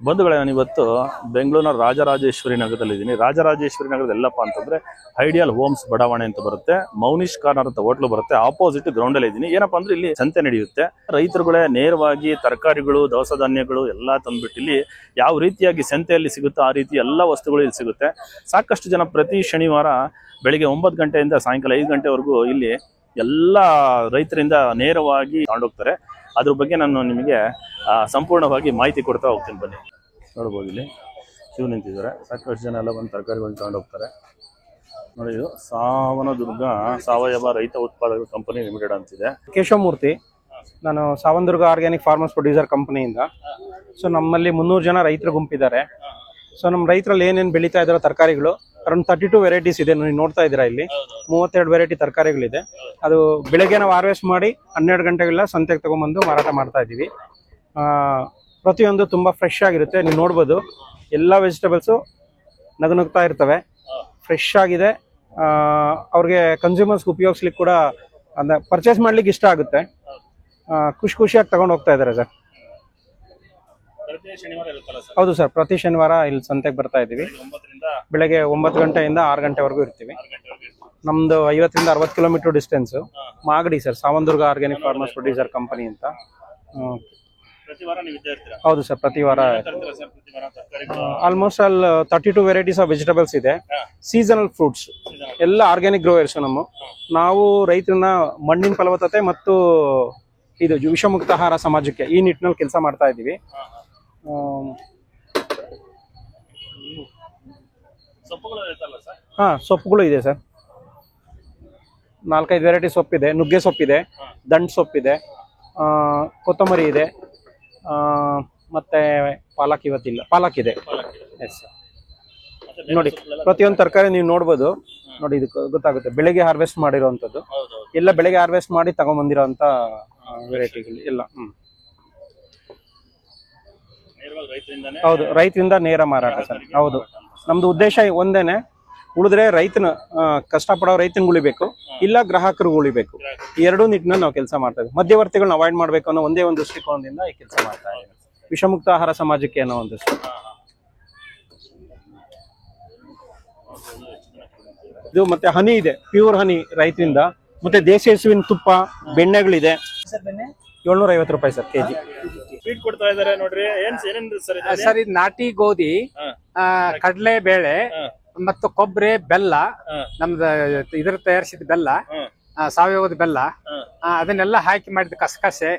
ಬಂಧುಗಳೇ, ನಾನು ಇವತ್ತು ಬೆಂಗಳೂರಿನ ರಾಜರಾಜೇಶ್ವರಿ ನಗರದಲ್ಲಿದ್ದೀನಿ. ರಾಜರಾಜೇಶ್ವರಿ ನಗರದ ಎಲ್ಲಪ್ಪ ಅಂತಂದ್ರೆ ಐಡಿಯಲ್ ಹೋಮ್ಸ್ ಬಡಾವಣೆ ಅಂತ ಬರುತ್ತೆ. ಮೌನಿಶ್ ಕಾರ್ನರ್ ಅಂತ ಹೋಟ್ಲು ಬರುತ್ತೆ. ಆಪೋಸಿಟ್ ಗ್ರೌಂಡ್ ಅಲ್ಲಿ ಇದ್ದೀನಿ. ಏನಪ್ಪಾ ಅಂದ್ರೆ ಇಲ್ಲಿ ಸಂತೆ ನಡೆಯುತ್ತೆ. ರೈತರುಗಳೇ ನೇರವಾಗಿ ತರಕಾರಿಗಳು, ದವಸ ಧಾನ್ಯಗಳು ಎಲ್ಲಾ ತಂದ್ಬಿಟ್ಟು ಇಲ್ಲಿ ಯಾವ ರೀತಿಯಾಗಿ ಸಂತೆಯಲ್ಲಿ ಸಿಗುತ್ತೋ ಆ ರೀತಿ ಎಲ್ಲಾ ವಸ್ತುಗಳು ಇಲ್ಲಿ ಸಿಗುತ್ತೆ. ಸಾಕಷ್ಟು ಜನ ಪ್ರತಿ ಶನಿವಾರ ಬೆಳಿಗ್ಗೆ 9 ಗಂಟೆಯಿಂದ ಸಾಯಂಕಾಲ 5 ಗಂಟೆವರೆಗೂ ಇಲ್ಲಿ ಎಲ್ಲ ರೈತರಿಂದ ನೇರವಾಗಿ ತಗೊಂಡೋಗ್ತಾರೆ. ಅದ್ರ ಬಗ್ಗೆ ನಾನು ನಿಮಗೆ ಸಂಪೂರ್ಣವಾಗಿ ಮಾಹಿತಿ ಕೊಡ್ತಾ ಹೋಗ್ತೀನಿ. ಬನ್ನಿ, ನೋಡ್ಬೋದು ಇಲ್ಲಿ ಕ್ಯೂ ನಿಂತಿದ್ದಾರೆ. ಸಾಕಷ್ಟು ಜನ ಎಲ್ಲ ಬಂದು ತರಕಾರಿಗಳನ್ನ ತಗೊಂಡೋಗ್ತಾರೆ. ನೋಡಿ, ಇದು ಸಾವನದುರ್ಗ ಸಾವಯವ ರೈತ ಉತ್ಪಾದಕ ಕಂಪನಿ ಲಿಮಿಟೆಡ್ ಅಂತಿದೆ. ಕೇಶವಮೂರ್ತಿ, ನಾನು ಸಾವನದುರ್ಗ ಆರ್ಗ್ಯಾನಿಕ್ ಫಾರ್ಮರ್ಸ್ ಪ್ರೊಡ್ಯೂಸರ್ ಕಂಪನಿಯಿಂದ. ಸೊ ನಮ್ಮಲ್ಲಿ 300 ಜನ ರೈತರ ಗುಂಪಿದ್ದಾರೆ. ಸೊ ನಮ್ಮ ರೈತರಲ್ಲಿ ಏನೇನು ಬೆಳೀತಾ ಇದಾರೋ ತರಕಾರಿಗಳು ಅರೌಂಡ್ 32 ವೆರೈಟೀಸ್ ಇದೆ. ನೀವು ನೋಡ್ತಾ ಇದ್ದೀರಾ, ಇಲ್ಲಿ 32 ವೆರೈಟಿ ತರಕಾರಿಗಳಿದೆ. ಅದು ಬೆಳಗ್ಗೆ ನಾವು ಹಾರ್ವೆಸ್ಟ್ ಮಾಡಿ 12 ಗಂಟೆಗೆಲ್ಲ ಸಂತೆಗೆ ತಗೊಂಡ್ಬಂದು ಮಾರಾಟ ಮಾಡ್ತಾ ಇದ್ದೀವಿ. ಪ್ರತಿಯೊಂದು ತುಂಬ ಫ್ರೆಶ್ ಆಗಿರುತ್ತೆ. ನೀವು ನೋಡ್ಬೋದು, ಎಲ್ಲ ವೆಜಿಟೇಬಲ್ಸು ನಗುನುಗ್ತಾ ಇರ್ತವೆ, ಫ್ರೆಶ್ ಆಗಿದೆ. ಅವ್ರಿಗೆ ಕನ್ಸ್ಯೂಮರ್ಸ್ಗೆ ಉಪಯೋಗಿಸ್ಲಿಕ್ಕೆ ಕೂಡ ಅಂದರೆ ಪರ್ಚೇಸ್ ಮಾಡ್ಲಿಕ್ಕೆ ಇಷ್ಟ ಆಗುತ್ತೆ. ಖುಷಿಯಾಗಿ ತಗೊಂಡು ಹೋಗ್ತಾ ಇದ್ದಾರೆ ಸರ್. ಹೌದು ಸರ್, ಪ್ರತಿ ಶನಿವಾರ ಇಲ್ಲಿ ಸಂತೆಗೆ ಬರ್ತಾ ಇದ್ದೀವಿ. ಬೆಳಗ್ಗೆ 9 ಗಂಟೆಯಿಂದ 6 ಗಂಟೆವರೆಗೂ ಇರ್ತೀವಿ. ನಮ್ದು 50 ರಿಂದ 60 kilometre distance. Magadi sir, Savandurga organic farmers producer company ಅಂತ. ಹೌದು ಸರ್, ಪ್ರತಿ ವಾರ almost all 32 varieties of vegetables ಇದೆ. ಸೀಸನಲ್ ಫ್ರೂಟ್ಸ್ ಎಲ್ಲ ಆರ್ಗ್ಯಾನಿಕ್ ಗ್ರೋಯರ್ಸ್. ನಾವು ರೈತರನ್ನ ಮಣ್ಣಿನ ಫಲವತ್ತತೆ ಮತ್ತು ಇದು ವಿಷಮುಕ್ತ ಆಹಾರ ಸಮಾಜಕ್ಕೆ ಈ ನಿಟ್ಟಿನಲ್ಲಿ ಕೆಲಸ ಮಾಡ್ತಾ ಇದ್ದೀವಿ. ಸೊಪ್ಪುಗಳು ಇದೆ ಸರ್. 4-5 ವೆರೈಟಿ ಸೊಪ್ಪಿದೆ. ನುಗ್ಗೆ ಸೊಪ್ಪಿದೆ, ದಂಟ್ ಸೊಪ್ಪಿದೆ, ಕೊತ್ತಂಬರಿ ಇದೆ, ಮತ್ತೆ ಪಾಲಕ್ ಇವತ್ತಿಲ್ಲ, ಪಾಲಕ್ ಇದೆ. Yes sir. ನೋಡಿ, ಪ್ರತಿಯೊಂದು ತರಕಾರಿ ನೀವು ನೋಡ್ಬೋದು. ನೋಡಿ, ಇದು ಗೊತ್ತಾಗುತ್ತೆ ಬೆಳಿಗ್ಗೆ ಹಾರ್ವೆಸ್ಟ್ ಮಾಡಿರೋಂಥದ್ದು. ಎಲ್ಲ ಬೆಳಿಗ್ಗೆ ಹಾರ್ವೆಸ್ಟ್ ಮಾಡಿ ತಗೊಂಡ್ಬಂದಿರೋಂಥ ವೆರೈಟಿಗಳು ಎಲ್ಲ. ಹೌದು, ರೈತರಿಂದ ನೇರ ಮಾರಾಟ ಸರ್. ಹೌದು, ನಮ್ದು ಉದ್ದೇಶ ಒಂದೇನೆ, ಉಳಿದ್ರೆ ರೈತನ ಕಷ್ಟಪಡೋ ರೈತನ ಉಳಿಬೇಕು, ಇಲ್ಲ ಗ್ರಾಹಕರು ಉಳಿಬೇಕು. ಈ ಎರಡೂ ನಿಟ್ಟಿನಲ್ಲಿ ನಾವು ಕೆಲಸ ಮಾಡ್ತಾ ಇದ್ದೀವಿ. ಮಧ್ಯವರ್ತಿಗಳನ್ನ ಅವಾಯ್ಡ್ ಮಾಡ್ಬೇಕು ಅನ್ನೋ ಒಂದೇ ಒಂದು ದೃಷ್ಟಿಕೋನದಿಂದ ಈ ಕೆಲಸ ಮಾಡ್ತಾ ಇದ್ದೀವಿ. ವಿಷಮುಕ್ತ ಆಹಾರ ಸಮಾಜಕ್ಕೆ ಅನ್ನೋ ಒಂದು ದೃಷ್ಟಿ. ಇದು ಮತ್ತೆ ಹನಿ ಇದೆ, ಪ್ಯೂರ್ ಹನಿ ರೈತರಿಂದ. ಮತ್ತೆ ದೇಸಿ ಹಸುವಿನ ತುಪ್ಪ, ಬೆಣ್ಣೆಗಳಿದೆ. 750 ರೂಪಾಯಿ ಸರ್ ಕೆಜಿ. ಸ್ವೀಟ್ ಕೊಡ್ತಾ ಇದ್ದಾರೆ ನೋಡ್ರಿ. ಸರ್, ಇದು ನಾಟಿ ಗೋಧಿ, ಕಡಲೆ ಬೇಳೆ ಮತ್ತು ಕೊಬ್ಬರಿ, ಬೆಲ್ಲ, ನಮ್ದು ಇದ್ರ ತಯಾರಿಸಿದ ಬೆಲ್ಲ, ಸಾವಯವದ ಬೆಲ್ಲ, ಅದನ್ನೆಲ್ಲ ಹಾಕಿ ಮಾಡಿದ ಕಸಕಸೆ,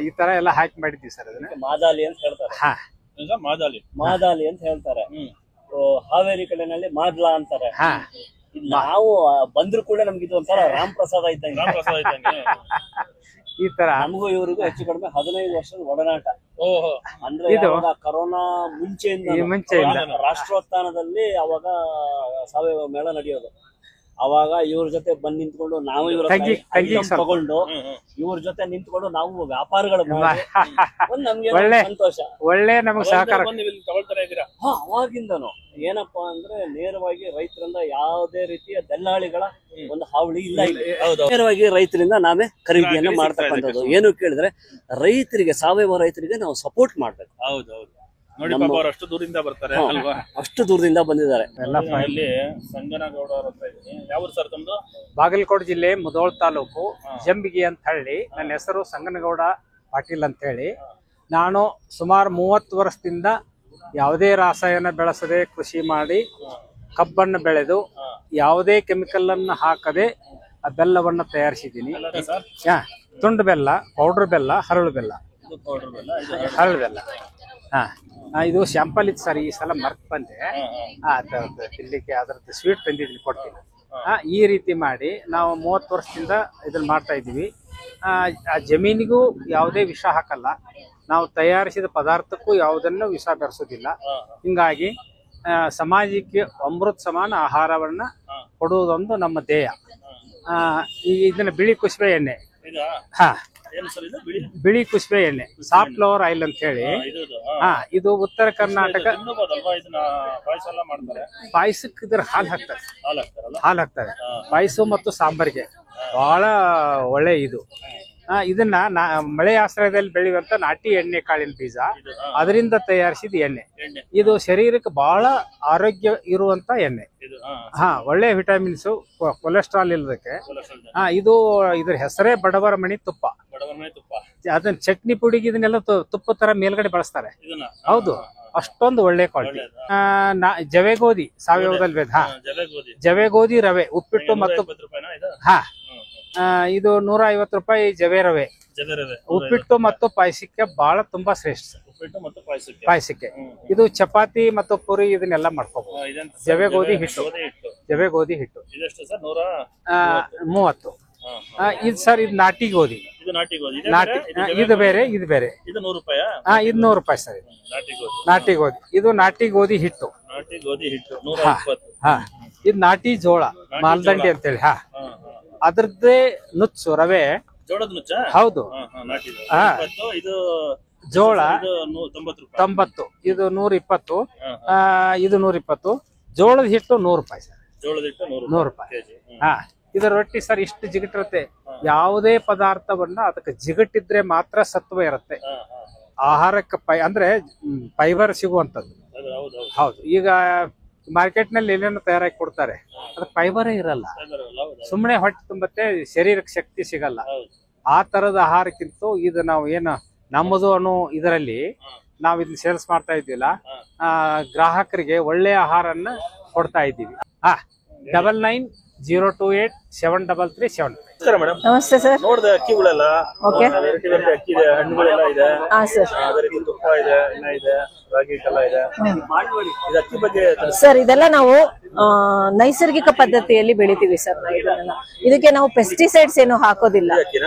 ಈ ತರ ಎಲ್ಲ ಹಾಕಿ ಮಾಡಿದ್ವಿ ಸರ್. ಅದನ್ನ ಮಾದಾಲಿ ಅಂತ ಹೇಳ್ತಾರೆ. ಮಾದಾಲಿ ಅಂತ ಹೇಳ್ತಾರೆ. ಹಾವೇರಿ ಕಡೆನಲ್ಲಿ ಮಾದ್ಲಾ ಅಂತಾರೆ. ನಾವು ಬಂದ್ರು ಕೂಡ ನಮ್ಗೆ ಇದು ಒಂಥರ ರಾಮ್ ಪ್ರಸಾದ ಇದ್ದಂಗೆ. ಈ ತರ ನಮಗೂ ಇವ್ರಿಗೂ ಹೆಚ್ಚು ಕಡಿಮೆ 15 ವರ್ಷದ ಒಡನಾಟ. ಅಂದ್ರೆ ಕೊರೋನಾ ಮುಂಚೆಯಿಂದ ರಾಷ್ಟ್ರೋತ್ಥಾನದಲ್ಲಿ ಅವಾಗ ಸಾವಯವ ಮೇಳ ನಡೆಯೋದು. ಅವಾಗ ಇವ್ರ ಜೊತೆ ಬಂದ್ ನಿಂತ್ಕೊಂಡು ನಾವು ಇವ್ರ ತಗೊಂಡು ಇವ್ರ ಜೊತೆ ನಿಂತ್ಕೊಂಡು ನಾವು ವ್ಯಾಪಾರಗಳು ನಮ್ಗೆ ಸಂತೋಷ. ಒಳ್ಳೆ ನಮ್ಗೆ ಸಹಕಾರ. ಅವಾಗಿಂದನು ಏನಪ್ಪಾ ಅಂದ್ರೆ ನೇರವಾಗಿ ರೈತರಿಂದ ಯಾವುದೇ ರೀತಿಯ ದಲ್ಲಾಳಿಗಳ ಒಂದು ಹಾವಳಿ ಇಲ್ಲ. ನೇರವಾಗಿ ರೈತರಿಂದ ನಾವೇ ಖರೀದಿಯನ್ನ ಮಾಡ್ತಕ್ಕಂಥದ್ದು. ಏನು ಕೇಳಿದ್ರೆ ರೈತರಿಗೆ, ಸಾವಯವ ರೈತರಿಗೆ ನಾವು ಸಪೋರ್ಟ್ ಮಾಡ್ಬೇಕು. ಹೌದೌದು. ನೋಡಿ, ಅಷ್ಟು ದೂರದಿಂದ ಬರ್ತಾರೆ ಅಲ್ವಾ? ಅಷ್ಟು ದೂರದಿಂದ ಬಂದಿದ್ದಾರೆ. ಸಂಗನಗೌಡ ಅವ್ರ ಹತ್ರ ಇದ್ದೀನಿ. ಯಾವ ಸರ್ ತಮ್ಮದು? ಬಾಗಲಕೋಟೆ ಜಿಲ್ಲೆ ಮುಧೋಳ ತಾಲೂಕು, ಜಂಬಿಗಿ ಅಂತ ಹಳ್ಳಿ. ನನ್ನ ಹೆಸರು ಸಂಗನಗೌಡ ಪಾಟೀಲ್ ಅಂತ ಹೇಳಿ. ನಾನು ಸುಮಾರು 30 ವರ್ಷದಿಂದ ಯಾವುದೇ ರಾಸಾಯನ ಬೆಳೆಸದೆ ಕೃಷಿ ಮಾಡಿ ಕಬ್ಬನ್ನು ಬೆಳೆದು ಯಾವುದೇ ಕೆಮಿಕಲ್ ಅನ್ನು ಹಾಕದೆ ಆ ಬೆಲ್ಲವನ್ನು ತಯಾರಿಸಿದ್ದೀನಿ. ತುಂಡು ಬೆಲ್ಲ, ಪೌಡರ್ ಬೆಲ್ಲ, ಹರಳು ಬೆಲ್ಲ. ಇದು ಸ್ಯಾಂಪಲ್ ಇತ್ತು ಸರ್. ಈ ಸಲ ಮರ್ತ್ ಬಂದೆ, ತಿನ್ಲಿಕ್ಕೆ ಅದರದ್ದು ಸ್ವೀಟ್ ತಂದಿದ್ದೀನಿ, ಕೊಡ್ತೀನಿ. ಈ ರೀತಿ ಮಾಡಿ ನಾವು 30 ವರ್ಷದಿಂದ ಇದನ್ನ ಮಾಡ್ತಾ ಇದ್ದೀವಿ. ಆ ಜಮೀನಿಗೂ ಯಾವುದೇ ವಿಷ ಹಾಕಲ್ಲ. ನಾವು ತಯಾರಿಸಿದ ಪದಾರ್ಥಕ್ಕೂ ಯಾವುದನ್ನು ವಿಷ ಬೆರೆಸೋದಿಲ್ಲ. ಹಿಂಗಾಗಿ ಸಮಾಜಕ್ಕೆ ಅಮೃತ ಸಮಾನ ಆಹಾರವನ್ನ ಕೊಡುವುದೊಂದು ನಮ್ಮ ಧ್ಯೇಯ. ಇದನ್ನ ಬಿಳಿ ಕುಸುಬೆ ಎಣ್ಣೆ, ಬಿಳಿ ಕುಸುಬೆ ಎಣ್ಣೆ, ಸಾಫ್ಟ್ ಫ್ಲವರ್ ಆಯಿಲ್ ಅಂತ ಹೇಳಿ. ಇದು ಉತ್ತರ ಕರ್ನಾಟಕ ಪಾಯಸಕ್ಕೆ ಇದ್ರ ಹಾಲು ಹಾಕ್ತಾರೆ. ಪಾಯಸ ಮತ್ತು ಸಾಂಬಾರಿಗೆ ಬಹಳ ಒಳ್ಳೆ ಇದು. ಇದನ್ನ ಮಳೆ ಆಶ್ರಯದಲ್ಲಿ ಬೆಳೆಯುವಂತ ನಾಟಿ ಎಣ್ಣೆ ಕಾಳಿನ ಬೀಜ, ಅದರಿಂದ ತಯಾರಿಸಿದ ಎಣ್ಣೆ. ಇದು ಶರೀರಕ್ಕೆ ಬಹಳ ಆರೋಗ್ಯ ಇರುವಂತ ಎಣ್ಣೆ. ಒಳ್ಳೆ ವಿಟಮಿನ್ಸ್, ಕೊಲೆಸ್ಟ್ರಾಲ್ ಇಲ್ಲದಕ್ಕೆ. ಇದು ಇದ್ರ ಹೆಸರೇ ಬಡವರ ಮಣಿ ತುಪ್ಪ. ಅದನ್ನ ಚಟ್ನಿ ಪುಡಿಗೆ ಇದನ್ನೆಲ್ಲ ತುಪ್ಪ ತರ ಮೇಲ್ಗಡೆ ಬಳಸ್ತಾರೆ. ಹೌದು, ಅಷ್ಟೊಂದು ಒಳ್ಳೆ ಕ್ವಾಲಿಟಿ. ಜವೆ ಗೋಧಿ ಸಾವಯವದಲ್ಲಿ ಜವೆ ಗೋಧಿ ರವೆ ಉಪ್ಪಿಟ್ಟು ಮತ್ತು ಇದು 150 ರೂಪಾಯಿ ಜವೆ ರವೆ ಉಪ್ಪಿಟ್ಟು ಮತ್ತು ಪಾಯಸಕ್ಕೆ ಬಹಳ ತುಂಬಾ ಶ್ರೇಷ್ಠ. ಪಾಯಸಕ್ಕೆ ಇದು ಚಪಾತಿ ಮತ್ತು ಪುರಿ ಇದನ್ನೆಲ್ಲ ಮಾಡ್ಕೋಬಹುದು. ಜವೆ ಗೋಧಿ ಹಿಟ್ಟು 30. ಇದು ಸರ್, ಇದು ನಾಟಿ ಗೋಧಿ. ಇದು ಬೇರೆ, ಇದು 100 ರೂಪಾಯಿ ಸರ್. ನಾಟಿ ಗೋಧಿ, ಇದು ನಾಟಿ ಗೋಧಿ ಹಿಟ್ಟು. ಇದು ನಾಟಿ ಜೋಳ ಮಾಲ್ದಂಡಿ ಅಂತೇಳಿ. ಅದ್ರದ್ದೇ ನುಚ್ಚು ರವೆ. ಹೌದು, ಜೋಳ 90, ಇದು 120, ಇದು 120. ಜೋಳದ ಹಿಟ್ಟು 100 ರೂಪಾಯಿ ಸರ್. 100 ರೂಪಾಯಿ. ಇದರ ರೊಟ್ಟಿ ಸರ್ ಇಷ್ಟು ಜಿಗಟಿರುತ್ತೆ. ಯಾವುದೇ ಪದಾರ್ಥವನ್ನ ಅದಕ್ಕೆ ಜಿಗಟಿದ್ರೆ ಮಾತ್ರ ಸತ್ವ ಇರುತ್ತೆ. ಆಹಾರಕ್ಕೆ ಅಂದ್ರೆ ಫೈಬರ್ ಸಿಗುವಂತದ್ದು. ಹೌದು, ಈಗ ಮಾರ್ಕೆಟ್ ನಲ್ಲಿ ಏನೇನು ತಯಾರಾಗಿ ಕೊಡ್ತಾರೆ, ಅದು ಫೈಬರೇ ಇರಲ್ಲ. ಸುಮ್ಮನೆ ಹೊಟ್ಟೆ ತುಂಬತ್ತೆ, ಶರೀರಕ್ಕೆ ಶಕ್ತಿ ಸಿಗಲ್ಲ. ಆ ತರದ ಆಹಾರಕ್ಕಿಂತ ಇದು ನಾವು ಏನು ನಮ್ಮದು ಅನ್ನೋ ಇದರಲ್ಲಿ ನಾವು ಇದನ್ನ ಸೇಲ್ಸ್ ಮಾಡ್ತಾ ಇದ್ದೀವಲ್ಲ, ಗ್ರಾಹಕರಿಗೆ ಒಳ್ಳೆ ಆಹಾರನ್ನ ಕೊಡ್ತಾ ಇದ್ದೀವಿ. 9902873375. ನಮಸ್ತೆ ಸರ್. ನೋಡಿದೆ ಅಕ್ಕಿಗಳೆಲ್ಲ ಓಕೆ. ಅಕ್ಕಿ ಇದೆ, ಹಣ್ಣುಗಳೆಲ್ಲ ಇದೆ. ಸರ್, ಅದೇ ರೀತಿ ತುಪ್ಪ ಇದೆ, ಎಣ್ಣೆ ಇದೆ, ರಾಗಿ ಎಲ್ಲ ಇದೆ. ಇದು ಅಕ್ಕಿ ಬಗ್ಗೆ ಸರ್, ಇದೆಲ್ಲ ನಾವು ನೈಸರ್ಗಿಕ ಪದ್ಧತಿಯಲ್ಲಿ ಬೆಳಿತೀವಿ ಸರ್. ಇದಕ್ಕೆ ನಾವು ಪೆಸ್ಟಿಸೈಡ್ಸ್ ಏನು ಹಾಕೋದಿಲ್ಲ.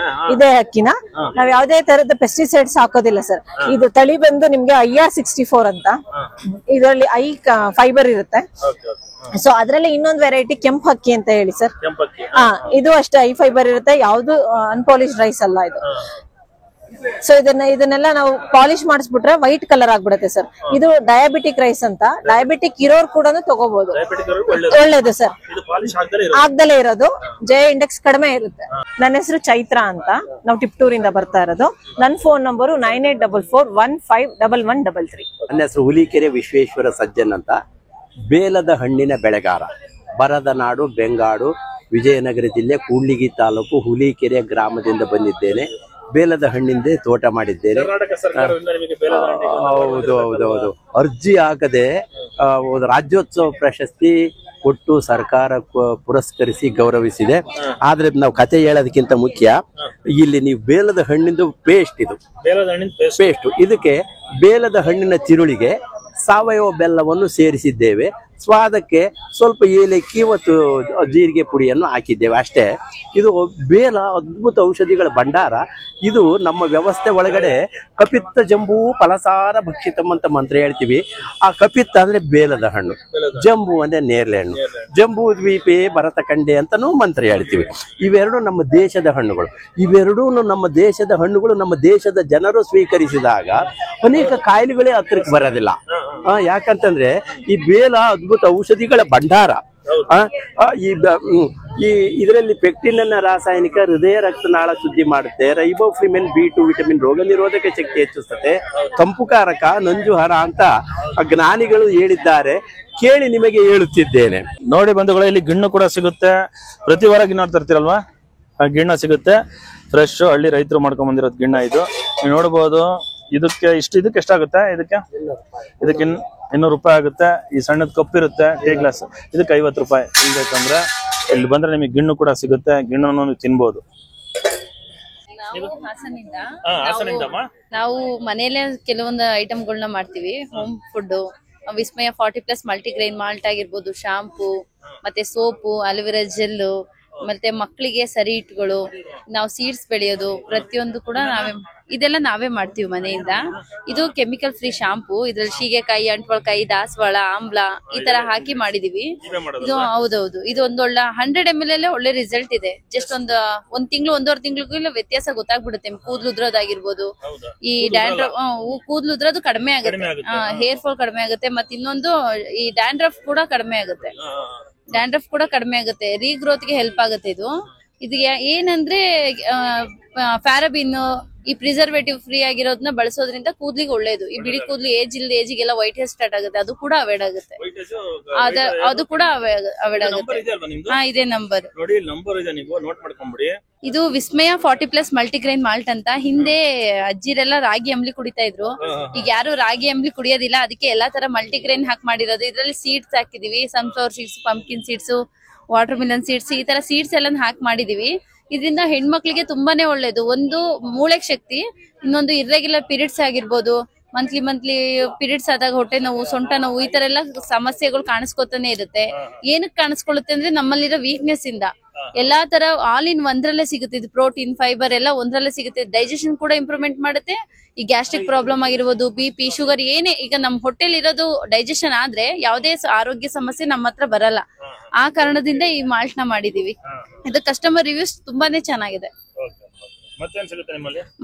ಇದೇ ಅಕ್ಕಿನ ನಾವ್ ಯಾವ್ದೇ ತರದ ಪೆಸ್ಟಿಸೈಡ್ಸ್ ಹಾಕೋದಿಲ್ಲ ಸರ್. ಇದು ತಳಿ ಬಂದು ನಿಮ್ಗೆ IR64 ಅಂತ. ಇದರಲ್ಲಿ ಫೈಬರ್ ಇರುತ್ತೆ. ಸೊ ಅದ್ರಲ್ಲಿ ಇನ್ನೊಂದು ವೆರೈಟಿ ಕೆಂಪು ಅಕ್ಕಿ ಅಂತ ಹೇಳಿ ಸರ್. ಇದು ಅಷ್ಟೇ ಫೈಬರ್ ಇರುತ್ತೆ. ಯಾವ್ದು ಅನ್ಪಾಲಿಶ್ಡ್ ರೈಸ್ ಅಲ್ಲ ಇದು. ಸೊ ಇದನ್ನೆಲ್ಲ ನಾವು ಪಾಲಿಶ್ ಮಾಡಿಸ್ಬಿಟ್ರೆ ವೈಟ್ ಕಲರ್ ಆಗ್ಬಿಡುತ್ತೆ ಸರ್. ಇದು ಡಯಾಬಿಟಿಕ್ ರೈಸ್ ಅಂತ. ಡಯಾಬಿಟಿಕ್ ಇರೋರು ಕೂಡ ತಗೋಬಹುದು, ಒಳ್ಳೇದು ಸರ್. ಆಗ್ದಲೇ ಇರೋದು, ಜೆ ಇಂಡೆಕ್ಸ್ ಕಡಿಮೆ ಇರುತ್ತೆ. ನನ್ನ ಹೆಸರು ಚೈತ್ರ ಅಂತ. ನಾವು ಟಿಪ್ಟೂರಿಂದ ಬರ್ತಾ ಇರೋದು. ನನ್ನ ಫೋನ್ ನಂಬರು 9844151133. ನನ್ನ ಹೆಸರು ಹುಲಿಕೆರೆ ವಿಶ್ವೇಶ್ವರ ಸಜ್ಜನ್ ಅಂತ. ಬೇಲದ ಹಣ್ಣಿನ ಬೆಳೆಗಾರ, ಬರದ ನಾಡು ಬೆಂಗಾಡು, ವಿಜಯನಗರ ಜಿಲ್ಲೆ ಕೂಡ್ಲಿಗಿ ತಾಲೂಕು ಹುಲಿಕೆರೆ ಗ್ರಾಮದಿಂದ ಬಂದಿದ್ದೇನೆ. ಬೇಲದ ಹಣ್ಣಿಂದ ತೋಟ ಮಾಡಿದ್ದೇನೆ. ಹೌದು. ಅರ್ಜಿ ಹಾಕದೆ ರಾಜ್ಯೋತ್ಸವ ಪ್ರಶಸ್ತಿ ಕೊಟ್ಟು ಸರ್ಕಾರ ಪುರಸ್ಕರಿಸಿ ಗೌರವಿಸಿದೆ. ಆದ್ರೆ ನಾವು ಕತೆ ಹೇಳೋದಕ್ಕಿಂತ ಮುಖ್ಯ, ಇಲ್ಲಿ ನೀವು ಬೇಲದ ಹಣ್ಣಿಂದು ಪೇಸ್ಟ್, ಇದು ಪೇಸ್ಟ್. ಇದಕ್ಕೆ ಬೇಲದ ಹಣ್ಣಿನ ತಿರುಳಿಗೆ ಸಾವಯವ ಬೆಲ್ಲವನ್ನು ಸೇರಿಸಿದ್ದೇವೆ. ಸ್ವಾದಕ್ಕೆ ಸ್ವಲ್ಪ ಏಲಕ್ಕಿ ಮತ್ತು ಜೀರಿಗೆ ಪುಡಿಯನ್ನು ಹಾಕಿದ್ದೇವೆ ಅಷ್ಟೇ. ಇದು ಬೇಲ ಅದ್ಭುತ ಔಷಧಿಗಳ ಭಂಡಾರ. ಇದು ನಮ್ಮ ವ್ಯವಸ್ಥೆ ಒಳಗಡೆ ಕಪಿತ್ತ ಜಂಬೂ ಫಲಸಾರ ಭಕ್ಷಿತಂ ಅಂತ ಮಂತ್ರ ಹೇಳ್ತೀವಿ. ಆ ಕಪಿತ್ತ ಅಂದ್ರೆ ಬೇಲದ ಹಣ್ಣು, ಜಂಬೂ ಅಂದ್ರೆ ನೇರಳೆ ಹಣ್ಣು, ಜಂಬೂ ದ್ವೀಪೆ ಭರತ ಕಂಡೆ ಅಂತಾನೂ ಮಂತ್ರ ಹೇಳ್ತೀವಿ. ಇವೆರಡು ನಮ್ಮ ದೇಶದ ಹಣ್ಣುಗಳು. ಇವೆರಡೂ ನಮ್ಮ ದೇಶದ ಹಣ್ಣುಗಳು ನಮ್ಮ ದೇಶದ ಜನರು ಸ್ವೀಕರಿಸಿದಾಗ ಅನೇಕ ಕಾಯಿಲೆಗಳೇ ಹತ್ತಿರಕ್ಕೆ ಬರೋದಿಲ್ಲ. ಯಾಕಂತಂದ್ರೆ ಈ ಬೇಲ ಅದ್ಭುತ ಔಷಧಿಗಳ ಭಂಡಾರ. ಇದರಲ್ಲಿ ಪೆಕ್ಟಿನ್ ಅನ್ನ ರಾಸಾಯನಿಕ ಹೃದಯ ರಕ್ತನಾಳ ಶುದ್ಧಿ ಮಾಡುತ್ತೆ. ರೈಬೋಫ್ಲಿಮೆನ್ B2 ವಿಟಮಿನ್ ರೋಗ ನಿರೋಧಕ ಶಕ್ತಿ ಹೆಚ್ಚಿಸುತ್ತೆ. ತಂಪುಕಾರಕ, ನಂಜುಹರ ಅಂತ ಜ್ಞಾನಿಗಳು ಹೇಳಿದ್ದಾರೆ. ಕೇಳಿ ನಿಮಗೆ ಹೇಳುತ್ತಿದ್ದೇನೆ. ನೋಡಿ ಬಂಧುಗಳೇ, ಇಲ್ಲಿ ಗಿಣ್ಣು ಕೂಡ ಸಿಗುತ್ತೆ. ಪ್ರತಿ ವಾರ ಗಿಣ್ಣು ತರ್ತಿರಲ್ವಾ, ಗಿಣ್ಣ ಸಿಗುತ್ತೆ. ಫ್ರೆಶ್ ಹಳ್ಳಿ ರೈತರು ಮಾಡ್ಕೊಂಡ್ ಬಂದಿರೋದು ಗಿಣ್ಣ ಇದು. ನೀವು ನೋಡ್ಬೋದು. ಇದಕ್ಕೆ ಎಷ್ಟಾಗುತ್ತೆ? ಇದಕ್ಕೆ 200 ರೂಪಾಯಿ ಆಗುತ್ತೆ. ಈ ಸಣ್ಣದ ಕಪ್ ಇರುತ್ತೆ, ಟೀ ಗ್ಲಾಸ್, ಇದಕ್ಕೆ 50 ರೂಪಾಯಿ. ಇಲ್ಬೇಕಂದ್ರೆ ಇಲ್ಲಿ ಬಂದ್ರೆ ನಿಮಗೆ ಗಿಣ್ಣು ಕೂಡ ಸಿಗುತ್ತೆ. ಗಿಣ್ಣನ್ನು ನೀವು ತಿನ್ಬೋದು. ನಾವು ಮನೆಯಲ್ಲೇ ಕೆಲವೊಂದು ಐಟಮ್ಗಳನ್ನ ಮಾಡ್ತೀವಿ. ಹೋಮ್ ಫುಡ್, ವಿಸ್ಮಯ 40+ ಮಲ್ಟಿಗ್ರೈನ್ ಮಾಲ್ಟ್ ಆಗಿರ್ಬೋದು, ಶಾಂಪೂ, ಮತ್ತೆ ಸೋಪು, ಅಲೋವೆರಾ ಜೆಲ್ಲು, ಮತ್ತೆ ಮಕ್ಕಳಿಗೆ ಸರಿ ಇಟ್ಗಳು, ನಾವು ಸೀಡ್ಸ್ ಬೆಳೆಯೋದು, ಪ್ರತಿಯೊಂದು ಕೂಡ ಇದೆಲ್ಲ ನಾವೇ ಮಾಡ್ತೀವಿ ಮನೆಯಿಂದ. ಇದು ಕೆಮಿಕಲ್ ಫ್ರೀ ಶಾಂಪೂ. ಇದ್ರಲ್ಲಿ ಶೀಗೆಕಾಯಿ, ಅಂಟ್ವಳ್ಕಾಯಿ, ದಾಸವಾಳ, ಆಮ್ಲ ಈ ತರ ಹಾಕಿ ಮಾಡಿದೀವಿ. ಇದು ಹೌದೌದು, ಇದು ಒಂದೊಳ್ಳೆ 100 ml ಒಳ್ಳೆ ರಿಸಲ್ಟ್ ಇದೆ. ಜಸ್ಟ್ ಒಂದ್ ತಿಂಗಳು, 1.5 ತಿಂಗಳಿಗೂ ವ್ಯತ್ಯಾಸ ಗೊತ್ತಾಗ್ಬಿಡುತ್ತೆ. ಕೂದಲು ಉದ್ರೋದಾಗಿರ್ಬೋದು, ಈ ಡ್ಯಾಂಡ್ರಫ್, ಕೂದಲು ಉದ್ರೋದು ಕಡಿಮೆ ಆಗುತ್ತೆ, ಹೇರ್ ಫಾಲ್ ಕಡಿಮೆ ಆಗುತ್ತೆ. ಮತ್ತೆ ಇನ್ನೊಂದು ಈ ಡ್ಯಾಂಡ್ರಫ್ ಕೂಡ ಕಡಿಮೆ ಆಗುತ್ತೆ. ರೀಗ್ರೋತ್ ಗೆ ಹೆಲ್ಪ್ ಆಗುತ್ತೆ ಇದು. ಇದು ಏನಂದ್ರೆ ಪ್ಯಾರಾಬಿನ್ ಈ ಪ್ರಿಸರ್ವೇಟಿವ್ ಫ್ರೀ ಆಗಿರೋದನ್ನ ಬಳಸೋದ್ರಿಂದ ಕೂದ್ಲಿಗೆ ಒಳ್ಳೇದು. ಈ ಬಿಳಿ ಕೂದ್ಲು ಏಜಿಗೆಲ್ಲ ವೈಟ್ ಹೇರ್ ಸ್ಟಾರ್ಟ್ ಆಗುತ್ತೆ, ಅದು ಕೂಡ ಅವಾಯ್ಡ್ ಆಗುತ್ತೆ. ಅದು ಕೂಡ ಅವಾಯ್ಡ್ ಆಗುತ್ತೆ. ಹಾ, ಇದೇ ನಂಬರ್ ನೋಡಿ, ನಂಬರ್ ಇದೆ, ನೀವು ನೋಟ್ ಮಾಡ್ಕೊಂಡ್ಬಿಡಿ. ಇದು ವಿಸ್ಮಯ 40+ ಮಲ್ಟಿಗ್ರೈನ್ ಮಾಲ್ಟ್ ಅಂತ. ಹಿಂದೆ ಅಜ್ಜಿರೆಲ್ಲ ರಾಗಿ ಅಂಬ್ಲಿ ಕುಡಿತಾ ಇದ್ರು, ಈಗ ಯಾರು ರಾಗಿ ಅಂಬ್ಲಿ ಕುಡಿಯೋದಿಲ್ಲ. ಅದಕ್ಕೆ ಎಲ್ಲಾ ತರ ಮಲ್ಟಿಗ್ರೈನ್ ಹಾಕಿ ಮಾಡಿರೋದು. ಇದ್ರಲ್ಲಿ ಸೀಡ್ಸ್ ಹಾಕಿದೀವಿ, sunflower seeds, pumpkin seeds, water Milan seeds, ಈ ತರ ಸೀಡ್ಸ್ ಎಲ್ಲ ಹಾಕಿ ಮಾಡಿದೀವಿ. ಇದರಿಂದ ಹೆಣ್ಮಕ್ಳಿಗೆ ತುಂಬಾನೇ ಒಳ್ಳೇದು. ಒಂದು ಮೂಳೆಗೆ ಶಕ್ತಿ, ಇನ್ನೊಂದು ಇರ್ರೆಗ್ಯುಲರ್ ಪೀರಿಯಡ್ಸ್ ಆಗಿರ್ಬೋದು, ಮಂತ್ಲಿ ಪೀರಿಯಡ್ಸ್ ಆದಾಗ ಹೊಟ್ಟೆ ನೋವು, ಸೊಂಟ ನೋವು, ಈ ತರ ಎಲ್ಲ ಸಮಸ್ಯೆಗಳು ಕಾಣಿಸ್ಕೊತಾನೆ ಇರುತ್ತೆ. ಏನಕ್ಕೆ ಕಾಣಿಸ್ಕೊಳ್ಳುತ್ತೆ ಅಂದ್ರೆ ನಮ್ಮಲ್ಲಿರೋ ವೀಕ್ನೆಸ್ ಇಂದ. ಎಲ್ಲಾ ತರ ಆಲ್ ಇನ್ ಒಂದ್ರಲ್ಲೇ ಸಿಗುತ್ತೆ. ಇದು ಪ್ರೋಟೀನ್, ಫೈಬರ್ ಎಲ್ಲ ಒಂದ್ರಲ್ಲೇ ಸಿಗುತ್ತೆ. ಡೈಜೆಷನ್ ಕೂಡ ಇಂಪ್ರೂವ್ಮೆಂಟ್ ಮಾಡುತ್ತೆ. ಈ ಗ್ಯಾಸ್ಟ್ರಿಕ್ ಪ್ರಾಬ್ಲಮ್ ಆಗಿರ್ಬೋದು, BP, ಶುಗರ್, ಏನೇ ಈಗ ನಮ್ ಹೊಟ್ಟೆಲಿ ಇರೋದು ಡೈಜೆಷನ್ ಆದ್ರೆ ಯಾವುದೇ ಆರೋಗ್ಯ ಸಮಸ್ಯೆ ನಮ್ಮ ಹತ್ರ ಬರಲ್ಲ. ಆ ಕಾರಣದಿಂದ ಈ ಮಾಲ್ಟ್ ನ ಮಾಡಿದೀವಿ. ಇದು ಕಸ್ಟಮರ್ ರಿವ್ಯೂಸ್ ತುಂಬಾನೇ ಚೆನ್ನಾಗಿದೆ.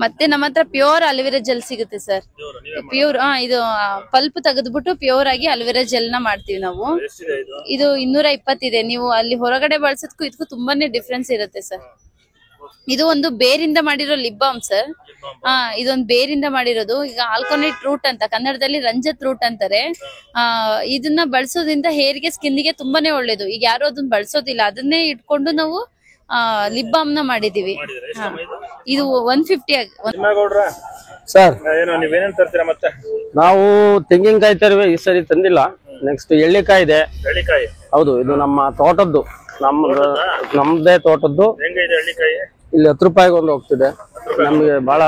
ಮತ್ತೆ ನಮ್ಮ ಹತ್ರ ಪ್ಯೂರ್ ಅಲೋವೆರಾ ಜೆಲ್ ಸಿಗುತ್ತೆ ಸರ್. ಪ್ಯೂರ್ ಇದು ಪಲ್ಪ್ ತೆಗೆದ್ಬಿಟ್ಟು ಪ್ಯೂರ್ ಆಗಿ ಅಲೋವೆರಾ ಜೆಲ್ ನ ಮಾಡ್ತೀವಿ ನಾವು. ಇದು 220 ಇದೆ. ನೀವು ಅಲ್ಲಿ ಹೊರಗಡೆ ಬಳಸೋದಕ್ಕೂ ಇದಕ್ಕೂ ತುಂಬಾನೇ ಡಿಫ್ರೆನ್ಸ್ ಇರುತ್ತೆ ಸರ್. ಇದು ಒಂದು ಬೇರಿಂದ ಮಾಡಿರೋ ಲಿಪ್ ಬಾಮ್ ಸರ್. ಇದೊಂದು ಬೇರಿಂದ ಮಾಡಿರೋದು. ಈಗ ಆಲ್ಕೊನೇಟ್ ರೂಟ್ ಅಂತ, ಕನ್ನಡದಲ್ಲಿ ರಂಜತ್ ರೂಟ್ ಅಂತಾರೆ. ಇದನ್ನ ಬಳಸೋದ್ರಿಂದ ಹೇರ್ಗೆ, ಸ್ಕಿನ್ಗೆ ತುಂಬಾನೇ ಒಳ್ಳೇದು. ಈಗ ಯಾರು ಅದನ್ನ ಬಳಸೋದಿಲ್ಲ, ಅದನ್ನೇ ಇಟ್ಕೊಂಡು ನಾವು ಲಿಪ್ ಬಾಮ್ ನ ಮಾಡಿದೀವಿ. ಇದು 150 ಸರ್. ನೀವೇನೇನ್ ತರ್ತೀರಾ ಮತ್ತೆ? ನಾವು ತೆಂಗಿನಕಾಯಿ ತರುವೆ, ಈ ಸರಿ ತಂದಿಲ್ಲ. ನೆಕ್ಸ್ಟ್ ಎಳ್ಳಿಕಾಯಿ ಇದೆ. ಎಳ್ಳಿಕಾಯಿ? ಹೌದು, ಇದು ನಮ್ಮ ತೋಟದ್ದು, ನಮ್ದೇ ತೋಟದ್ದು. ಹೆಂಗಿದೆ ಎಳ್ಳಿಕಾಯಿ? ಇಲ್ಲಿ 10 ರೂಪಾಯಿಗೆ ಒಂದು ಹೋಗ್ತಿದೆ. ನಮ್ಗೆ ಬಹಳ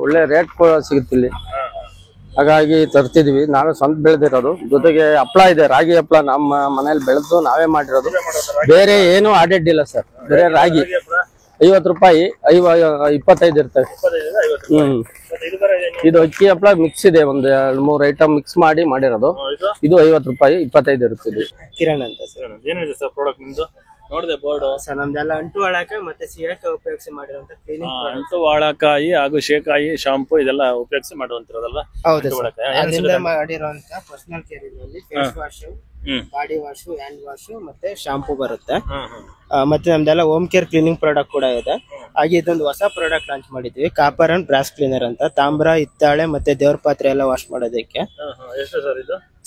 ಒಳ್ಳೆ ರೇಟ್ ಸಿಗುತ್ತೆ ಇಲ್ಲಿ, ಹಾಗಾಗಿ ತರ್ತಿದ್ವಿ. ನಾವೇ ಸ್ವಂತ ಬೆಳೆದಿರೋದು. ಜೊತೆಗೆ ಹಪ್ಳ ಇದೆ, ರಾಗಿ ಹಪ್ಳ ನಮ್ಮ ಮನೇಲಿ ಬೆಳೆದು ನಾವೇ ಮಾಡಿರೋದು. ಬೇರೆ ಏನು ಆಡೆಡ್ ಇಲ್ಲ ಸರ್. ಬೇರೆ ರಾಗಿ 50 ರೂಪಾಯಿ, 25 ಇರ್ತವೆ. ಇದು ಅಕ್ಕಿ ಹಪ್ಳ ಮಿಕ್ಸ್ ಇದೆ, ಒಂದ್ 2-3 ಐಟಮ್ ಮಿಕ್ಸ್ ಮಾಡಿ ಮಾಡಿರೋದು. ಇದು 50 ರೂಪಾಯಿ, 25 ಇರುತ್ತದೆ. ಕಿರಣ್ ಅಂತ ಸರ್. ಏನಿದೆ ಸರ್ ಪ್ರಾಡಕ್ಟ್ ನಿಮ್ದು? ನೋಡಿದೆ ಬೋರ್ಡ್ ಸರ್. ನಮ್ದೆಲ್ಲ ಅಂಟು ಒಳಕಾಯಿ ಮತ್ತೆ ಸೀರೆಕಾಯಿ ಉಪಯೋಗಿಸಿ ಮಾಡಿರುವಂತ ಕ್ಲೀನಿಂಗ್. ಅಂಟು ವಾಳಕಾಯಿ ಹಾಗೂ ಶೇಕಾಯಿ, ಶಾಂಪೂ ಇದೆಲ್ಲ ಉಪಯೋಗಿಸಿ ಮಾಡುವಂತಿರೋದಲ್ಲ? ಹೌದು ಸರ್. ಅದರಿಂದ ಮಾಡಿರುವಂತ ಪರ್ಸನಲ್ ಕೇರ್ ಇದರಲ್ಲಿ face wash, body wash, hand wash ಮತ್ತೆ ಶಾಂಪೂ ಬರುತ್ತೆ. ಮತ್ತೆ ನಮ್ದೆಲ್ಲ ಹೋಮ್ ಕೇರ್ ಕ್ಲೀನಿಂಗ್ ಪ್ರಾಡಕ್ಟ್ ಕೂಡ ಇದೆ. ಹಾಗೆ ಇದೊಂದು ಹೊಸ ಪ್ರಾಡಕ್ಟ್ ಲಾಂಚ್ ಮಾಡಿದ್ವಿ, ಕಾಪರ್ ಅಂಡ್ ಬ್ರಾಸ್ ಕ್ಲೀನರ್ ಅಂತ. ತಾಮ್ರ, ಹಿತ್ತಾಳೆ ಮತ್ತೆ ದೇವ್ರ ಪಾತ್ರೆ ಎಲ್ಲ ವಾಶ್ ಮಾಡೋದಕ್ಕೆ.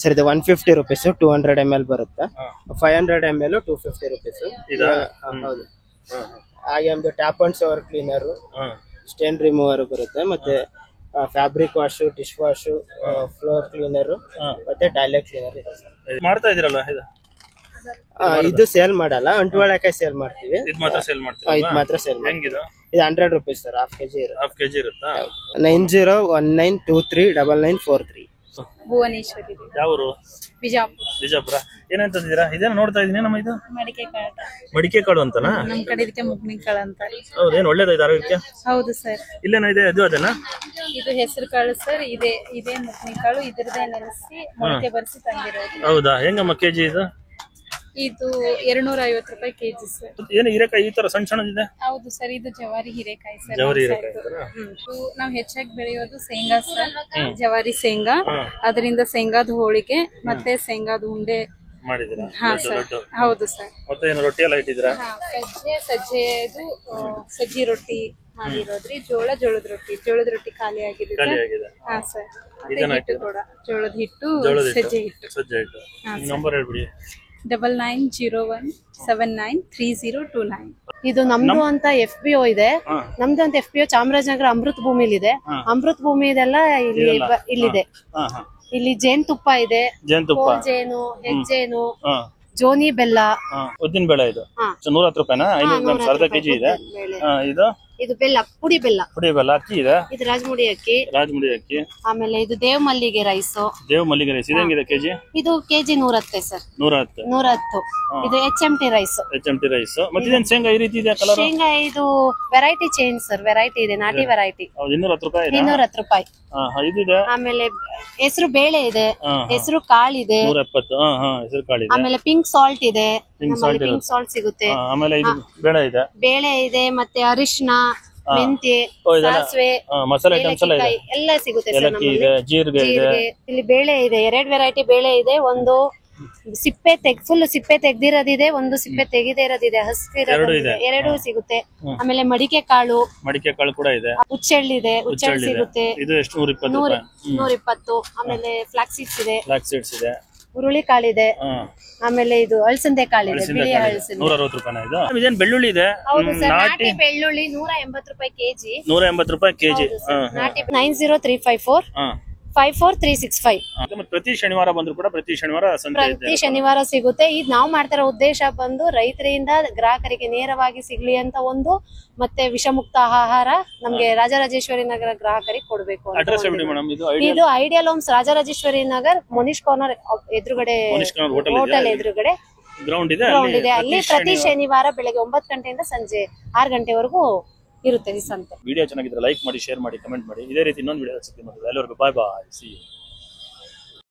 ಸರ್ ಇದು 150 ರೂಪೀಸ್, 200 ml ಬರುತ್ತೆ. 500 ml 250 ರೂಪೀಸ್. ಹೌದು. ಹಾಗೆ ಒಂದು tap and shower cleaner, stain remover ಬರುತ್ತೆ. ಮತ್ತೆ fabric wash, dish wash, floor cleaner ಮತ್ತೆ ಟಾಯ್ಲೆಟ್ ಕ್ಲೀನರ್ ಇದೆ. ಮಾಡ್ತಾ ಇದೀರಲ್ಲ ಇದು ಸೇಲ್ ಮಾಡಲ್ಲ, ಅಂಟುವಳಕಾಯಿ ಸೇಲ್ ಮಾಡ್ತೀವಿ. ಇದು ಮಾತ್ರ ಸೇಲ್ ಮಾಡ್ತೀವಿ? ಇದು ಮಾತ್ರ ಸೇಲ್. ಹೆಂಗಿದು? ಇದು 100 ರೂಪೀಸ್ ಸರ್. ಹಾಫ್ ಕೆಜಿ ಇರುತ್ತಾ? 9019239943. ಭುವನೇಶ್ವರಿ. ಯಾವರು? ಬಿಜಾಪುರ. ಏನಂತಿದ್ದೀರಾ? ಇದೇನ ನೋಡ್ತಾ ಇದೀನಿ. ನಮ್ಮ ಇದು ಮಡಿಕೆ ಕಾಳು ಅಂತನಾ? ನಮ್ ಕಡೆ ಇದಕ್ಕೆ ಮುಗ್ನಿ ಕಾಳು ಅಂತ. ಹೌದು, ಏನ್ ಒಳ್ಳೇದು ಆರೋಗ್ಯಕ್ಕೆ? ಹೌದು ಸರ್. ಇಲ್ಲೇನೋ ಇದೆ, ಅದು ಅದೇನಾ? ಇದು ಹೆಸರು ಕಾಳು ಸರ್. ಇದೇ ಮುಗ್ನಿ ಕಾಳು, ಇದ್ರದೇ ನೆನೆಸಿ ಮೊಳಕೆ ಬರ್ಸಿ ತಂದಿರೋದು. ಹೌದಾ? ಹೆಂಗಮ್ಮ ಕೆಜಿ ಇದು? ಇದು 250 ರೂಪಾಯಿ ಕೆಜಿ ಸರ್. ಏನು ಹೀರೆಕಾಯಿ ಈ ತರ ಸಣ್ಣ ಸಣ್ಣದಿದೆ? ಹೌದು ಸರ್. ಇದು ಜವಾರಿ ಹೀರೆಕಾಯಿ ಸರ್. ನಾವು ಹೆಚ್ಚಾಗಿ ಬೆಳೆಯೋದು ಶೇಂಗಾ ಸರ್. ಜವಾರಿ ಶೇಂಗಾ, ಅದರಿಂದ ಶೇಂಗಾದ ಹೋಳಿಗೆ ಮತ್ತೆ ಶೇಂಗಾದ ಉಂಡೆ ಮಾಡಿದೀರಾ? ಹಾ ಸರ್. ಹೌದು ಸರ್. ಮತ್ತೆ ಏನು ರೊಟ್ಟಿ ಎಲ್ಲ ಇಟ್ಟಿದ್ದೀರಾ? ಸಜ್ಜೆದು ಸಜ್ಜಿ ರೊಟ್ಟಿ ಮಾಡಿರೋದ್ರಿ. ಜೋಳದ ರೊಟ್ಟಿ ಖಾಲಿ ಆಗಿದೆ. ಹಾ ಸರ್. ಹಿಟ್ಟು ಕೂಡ ಜೋಳದ ಹಿಟ್ಟು, ಸಜ್ಜೆ ಹಿಟ್ಟು. ನಂಬರ್ ಹೇಳ್ಬಿಡಿ. 9901793029. ಇದು ನಮ್ದು ಅಂತ FPO ಇದೆ. ನಮ್ದು ಅಂತ FPO ಚಾಮರಾಜನಗರ ಅಮೃತ ಭೂಮಿಲಿ ಇದೆ. ಅಮೃತ ಭೂಮಿ ಇದೆಲ್ಲ ಇಲ್ಲಿದೆ. ಇಲ್ಲಿ ಜೇನುತುಪ್ಪ ಇದೆ, ಜೇನು, ಹೆಜ್ಜೇನು, ಜೋನಿ ಬೆಲ್ಲ, ಉದ್ದಿನ ಬೇಳೆ. ಇದು 110 ರೂಪಾಯಿನಾ? 500 ಗ್ರಾಮ್, ಅರ್ಧ ಕೆಜಿ ಇದೆ. ಇದು ಬೆಲ್ಲ, ಪುಡಿ ಬೆಲ್ಲ. ಅಕ್ಕಿ ಇದೆ. ಇದು ರಾಜಮುಡಿ ಅಕ್ಕಿ. ಆಮೇಲೆ ಇದು ದೇವ್ ಮಲ್ಲಿಗೆ ರೈಸ್. ರೈಸ್ ಹೆಂಗಿದೆ ಕೆಜಿ? ಇದು ಕೆಜಿ 110 ಸರ್. 110. ಇದು HMT ರೈಸ್. ಮತ್ತೆ ಇದೇನ್ ಶೇಂಗಾ ಈ ರೀತಿ ಇದೆ ಕಲರ್? ಶೇಂಗಾ ಇದು ವೆರೈಟಿ ಚೇಂಜ್ ಸರ್. ವೆರೈಟಿ ಇದೆ, ನಾಟಿ ವೆರೈಟಿ. 210 ರೂಪಾಯಿ. 210 ರೂಪಾಯಿ. ಇದಿದೆ. ಆಮೇಲೆ ಹೆಸರು ಬೇಳೆ ಇದೆ, ಹೆಸರು ಕಾಳಿದೆ. 170. ಹೆಸರು ಕಾಳಿದೆ. ಆಮೇಲೆ ಪಿಂಕ್ ಸಾಲ್ಟ್ ಇದೆ, ಪಿಂಕ್ ಸಾಲ್ಟ್ ಸಿಗುತ್ತೆ. ಆಮೇಲೆ ಇದು ಬೇಳೆ ಇದೆ, ಮತ್ತೆ ಅರಿಶಿನ, ಮೆಂತ್ಯ, ಸಾಸಿವೆ, ಮಸಾಲೆ ಐಟಮ್ಸ್ ಎಲ್ಲ ಸಿಗುತ್ತೆ ಸರ್. ಜೀರಿಗೆ ಇಲ್ಲಿ ಬೇಳೆ ಇದೆ, 2 ವೆರೈಟಿ ಬೇಳೆ ಇದೆ. ಒಂದು ಸಿಪ್ಪೆ ಫುಲ್ ಸಿಪ್ಪೆ ತೆಗ್ದಿರೋದಿದೆ, ಒಂದು ಸಿಪ್ಪೆ ತೆಗೆದೇ ಇರೋದಿದೆ, ಎರಡು ಹಸ್ಕಿರೋದಿದೆ, ಇದೆ. ಎರಡೂ ಸಿಗುತ್ತೆ. ಆಮೇಲೆ ಮಡಿಕೆ ಕಾಳು ಕೂಡ ಇದೆ, ಹುಚ್ಚೆಳ್ಳಿದೆ, ಹುಚ್ಚೆಳ್ಳು ಸಿಗುತ್ತೆ. ಇದು ಎಷ್ಟು 120 ರೂಪಾಯಿ. 120. ಆಮೇಲೆ ಫ್ಲಾಕ್ಸ್ ಸೀಡ್ಸ್ ಇದೆ, ಫ್ಲಾಕ್ಸ್ ಸೀಡ್ಸ್ ಇದೆ, ಹುರುಳಿ ಕಾಳಿದೆ, ಆಮೇಲೆ ಇದು ಅಳಸಂದೆ ಕಾಳಿದೆ, ಬಿಳಿ ಅಳಸಂದೆ 160 ರೂಪಾಯಿ. ಇದು ಇದೇನ್ ಬೆಳ್ಳುಳ್ಳಿ ಇದೆ? ಹೌದು ಸರ್, ನಾಟಿ ಬೆಳ್ಳುಳ್ಳಿ 180 ರೂಪಾಯಿ ಕೆಜಿ. 180 ರೂಪಾಯಿ ಕೆಜಿ. ನಾಟಿ 90354 54365. ಪ್ರತಿ ಶನಿವಾರ ಬಂದ್ರು ಕೂಡ ಪ್ರತಿ ಶನಿವಾರ ಸಂತೆ ಇದೆ. ಪ್ರತಿ ಶನಿವಾರ ಸಿಗುತ್ತೆ. ಇದು ನಾವು ಮಾಡ್ತಿರೋ ಉದ್ದೇಶ ಬಂದು ರೈತರಿಂದ ಗ್ರಾಹಕರಿಗೆ ನೇರವಾಗಿ ಸಿಗ್ಲಿ ಅಂತ ಒಂದು, ಮತ್ತೆ ವಿಷಮುಕ್ತ ಆಹಾರ ನಮ್ಗೆ ರಾಜರಾಜೇಶ್ವರಿ ನಗರ ಗ್ರಾಹಕರಿಗೆ ಕೊಡ್ಬೇಕು ಅಂತ ಅಡ್ರೆಸ್ ಒಂದು. ಹೇಳಿ ಮೇಡಮ್. ಇದು ideal homes Rajarajeshwari Nagar Manish corner ಎದುರುಗಡೆ, ಹೋಟೆಲ್ ಎದುರುಗಡೆ ಗ್ರೌಂಡ್ ಇದೆ. ಅಲ್ಲಿ ಪ್ರತಿ ಶನಿವಾರ ಬೆಳಗ್ಗೆ 9 ಗಂಟೆಯಿಂದ ಸಂಜೆ 6 ಗಂಟೆವರೆಗೂ ಇರುತ್ತೆ ಈ ಸಂತೆ. ವಿಡಿಯೋ ಚೆನ್ನಾಗಿದ್ರೆ ಲೈಕ್ ಮಾಡಿ, ಶೇರ್ ಮಾಡಿ, ಕಮೆಂಟ್ ಮಾಡಿ. ಇದೇ ರೀತಿ ಇನ್ನೊಂದು ವಿಡಿಯೋ ಸಿಗ್ತೀನಿ. ಎಲ್ಲರಿಗೂ ಬಾಯ್ ಬಾಯ್, ಸಿ ಯು.